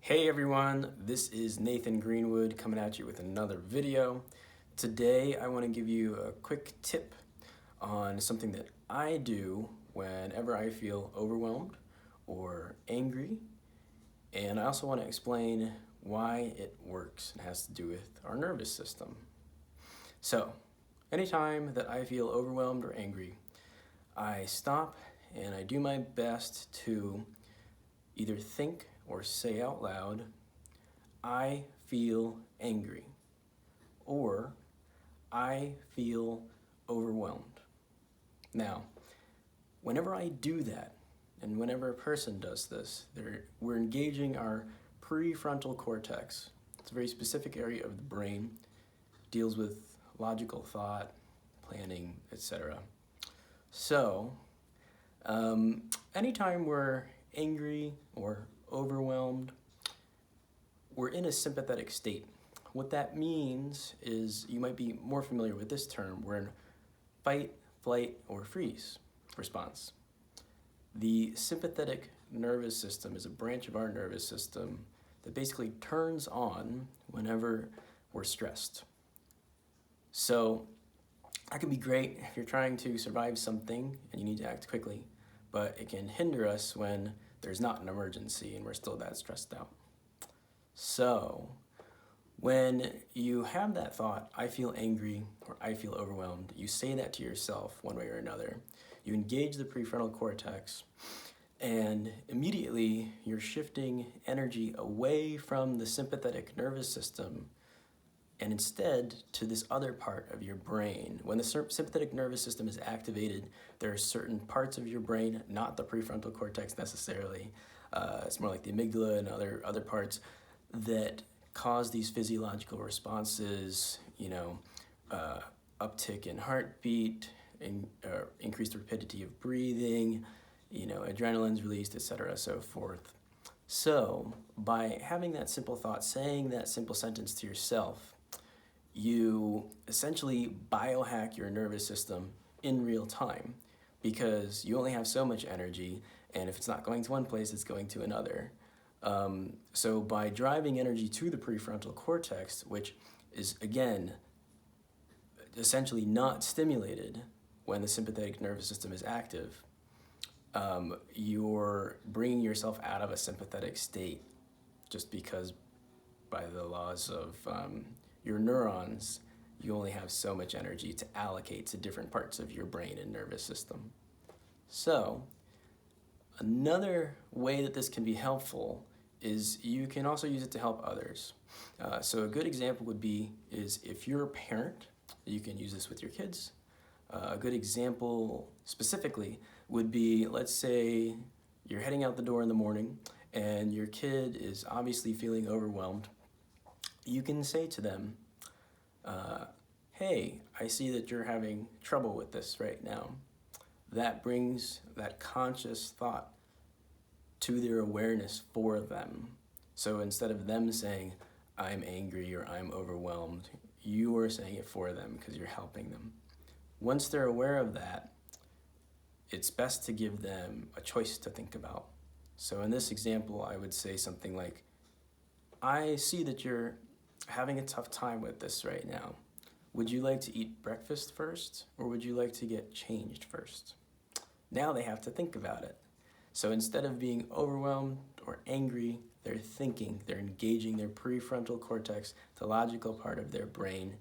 Hey everyone, this is Nathan Greenwood coming at you with another video. Today I want to give you a quick tip on something that I do whenever I feel overwhelmed or angry, and I also want to explain why it works and has to do with our nervous system. So, anytime that I feel overwhelmed or angry, I stop and I do my best to either think or say out loud, I feel angry, or I feel overwhelmed. Now, whenever I do that, and whenever a person does this, we're engaging our prefrontal cortex. It's a very specific area of the brain, deals with logical thought, planning, etc. So, anytime we're angry or overwhelmed, we're in a sympathetic state. What that means is, you might be more familiar with this term, we're in fight, flight, or freeze response. The sympathetic nervous system is a branch of our nervous system that basically turns on whenever we're stressed. So that can be great if you're trying to survive something and you need to act quickly, but it can hinder us when there's not an emergency and we're still that stressed out. So when you have that thought, I feel angry or I feel overwhelmed, you say that to yourself one way or another. You engage the prefrontal cortex, and immediately you're shifting energy away from the sympathetic nervous system and instead to this other part of your brain. When the sympathetic nervous system is activated, there are certain parts of your brain, not the prefrontal cortex necessarily, it's more like the amygdala and other parts, that cause these physiological responses, uptick in heartbeat, increased rapidity of breathing, adrenaline's released, etc., so forth. So by having that simple thought, saying that simple sentence to yourself, you essentially biohack your nervous system in real time, because you only have so much energy, and if it's not going to one place, it's going to another. So by driving energy to the prefrontal cortex, which is, again, essentially not stimulated when the sympathetic nervous system is active, you're bringing yourself out of a sympathetic state, just because by the laws of your neurons, you only have so much energy to allocate to different parts of your brain and nervous system. So another way that this can be helpful is you can also use it to help others. So a good example is if you're a parent, you can use this with your kids. A good example specifically would be, let's say you're heading out the door in the morning and your kid is obviously feeling overwhelmed. You can say to them, hey, I see that you're having trouble with this right now. That brings that conscious thought to their awareness for them. So instead of them saying, I'm angry or I'm overwhelmed, you are saying it for them because you're helping them. Once they're aware of that, it's best to give them a choice to think about. So in this example, I would say something like, I see that you're having a tough time with this right now. Would you like to eat breakfast first, or would you like to get changed first? Now they have to think about it. So instead of being overwhelmed or angry, they're thinking, they're engaging their prefrontal cortex, the logical part of their brain,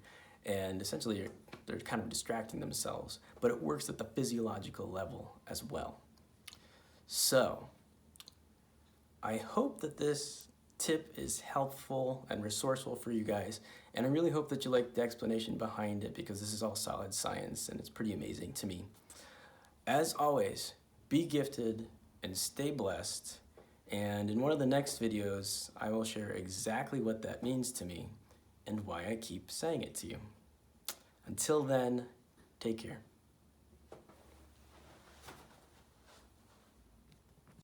and essentially they're kind of distracting themselves, but it works at the physiological level as well. So I hope that this tip is helpful and resourceful for you guys, and I really hope that you like the explanation behind it, because this is all solid science and it's pretty amazing to me. As always, be gifted and stay blessed, and in one of the next videos I will share exactly what that means to me and why I keep saying it to you. Until then, take care.